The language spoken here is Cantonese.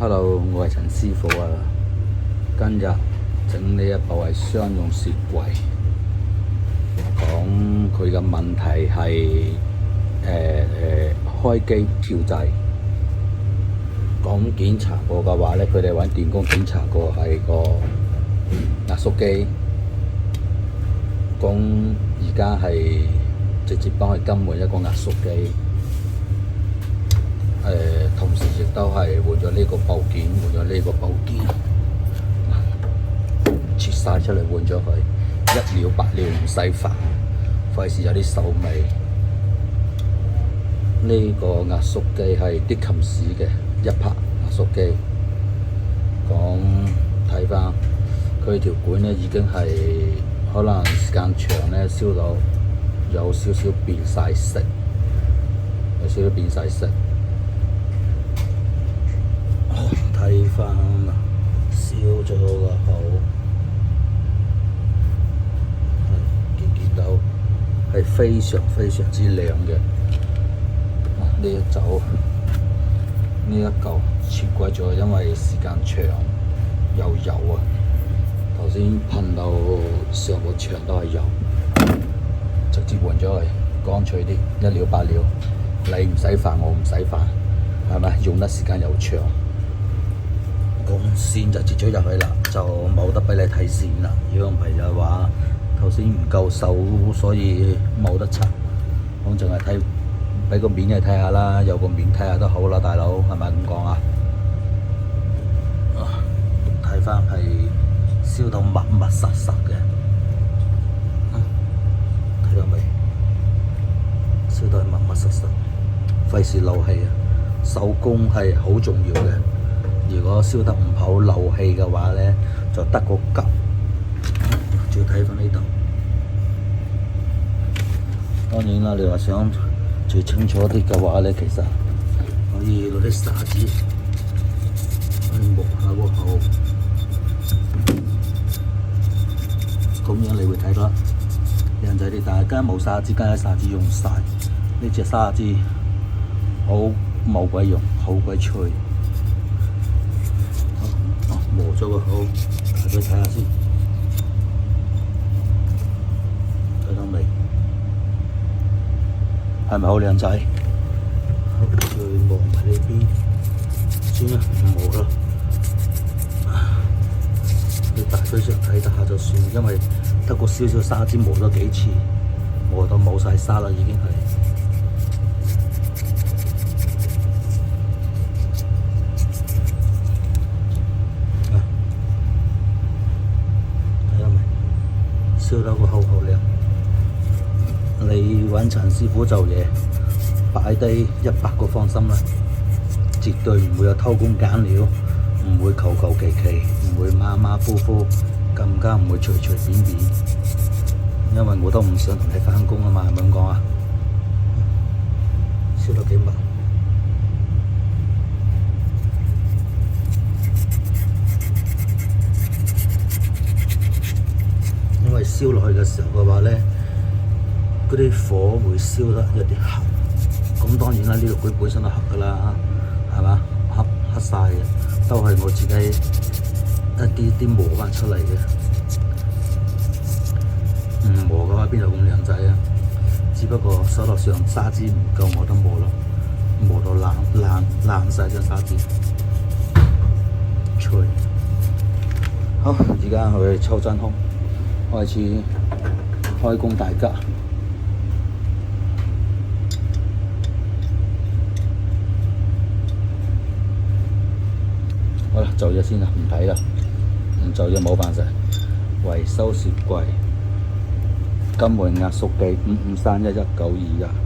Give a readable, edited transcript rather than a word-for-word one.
Hello，我係陳師傅啊。今日整呢一部係商用雪櫃，講佢嘅問題係開機跳掣。講檢查過嘅話咧，佢哋揾電工檢查過係個壓縮機。講而家係直接幫佢更換一個壓縮機。同時亦都係換咗呢個部件，切晒出嚟換咗佢，一了百了，唔使煩，費事有啲手尾。呢個壓縮機係啲琴士嘅一拍壓縮機。講睇翻佢條管咧，已經係可能時間長咧，燒到有少少變晒色，睇翻啦，燒咗個口，見到係非常之亮嘅。呢一嚿切鬼咗，因為時間長有油啊。頭先噴到上個牆都係油，直接換咗佢，乾脆啲，一了百了。你唔使煩，我唔使煩，係咪？用得時間又長。咁線就接咗入去啦，就冇得俾你睇線啦。如果唔係就話頭先唔夠手，所以冇得測。咁淨係睇俾個面你睇下啦，有個面睇下都好啦，大佬係咪咁講啊？睇翻係燒到密實嘅，睇到未？燒到係密實，費事漏氣啊！手工係好重要嘅。如果燒得唔好漏氣嘅話咧，就得個急。再睇翻呢度，當然啦，你話想最清楚啲嘅話咧，其實可以攞啲砂紙去磨下個口，咁樣你會睇得靚仔啲。但係梗係冇砂紙，梗係砂紙用晒。呢隻砂紙好冇鬼用，好鬼脆。磨咗個口，大家睇下先，睇到未？係咪好靚仔？好，再磨埋呢邊，算啦，唔磨啦。你大體上睇得下就算，因為得個少少砂紙磨咗幾次，磨到冇晒沙啦，已經係。燒到個口好靚，你揾陳師傅做嘢，擺低100個放心啦，絕對唔會有偷工減料，唔會求其，唔會馬虎虎，更加唔會隨便，因為我都唔想同你返工啊嘛，係咪咁講啊？燒到幾密。因為燒落去嘅時候嘅話咧，嗰啲火會燒得有啲黑。咁當然啦，呢度佢本身都黑噶啦，係嘛？黑晒嘅，都係我自己一啲磨翻出嚟嘅。唔磨嘅話，邊度咁靚仔啊？只不過手頭上砂紙唔夠，我都磨咯，磨到爛晒張砂紙，脆。好，而家去抽真空。開始開工大吉，好啦，做嘢先啦，唔睇啦，唔做嘢冇辦法。維修雪櫃，更換壓縮機，55311921。